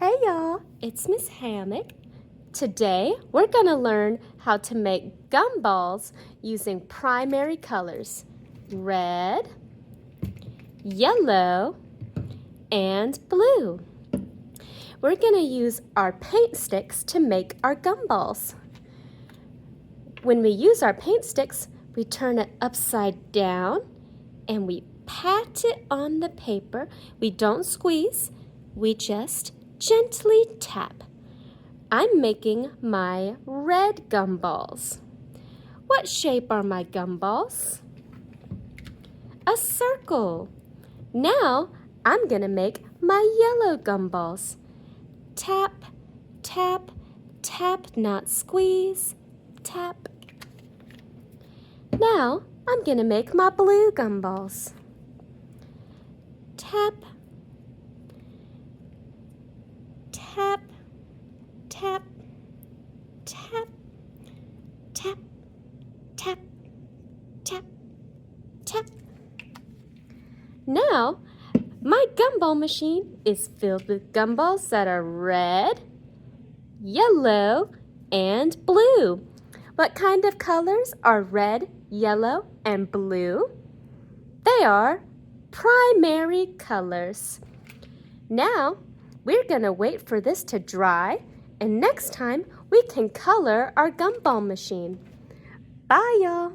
Hey y'all, it's Miss Hammock. Today we're going to learn how to make gumballs using primary colors: red, yellow, and blue. We're going to use our paint sticks to make our gumballs. When we use our paint sticks, we turn it upside down and we pat it on the paper. We don't squeeze, we just gently tap. I'm making my red gumballs. What shape are my gumballs? A circle. Now I'm gonna make my yellow gumballs. Tap, tap, tap, not squeeze, tap. Now I'm gonna make my blue gumballs. Tap, tap, tap, tap, tap, tap, tap, tap. Now, my gumball machine is filled with gumballs that are red, yellow, and blue. What kind of colors are red, yellow, and blue? They are primary colors. Now, we're going to wait for this to dry, and next time we can color our gumball machine. Bye, y'all.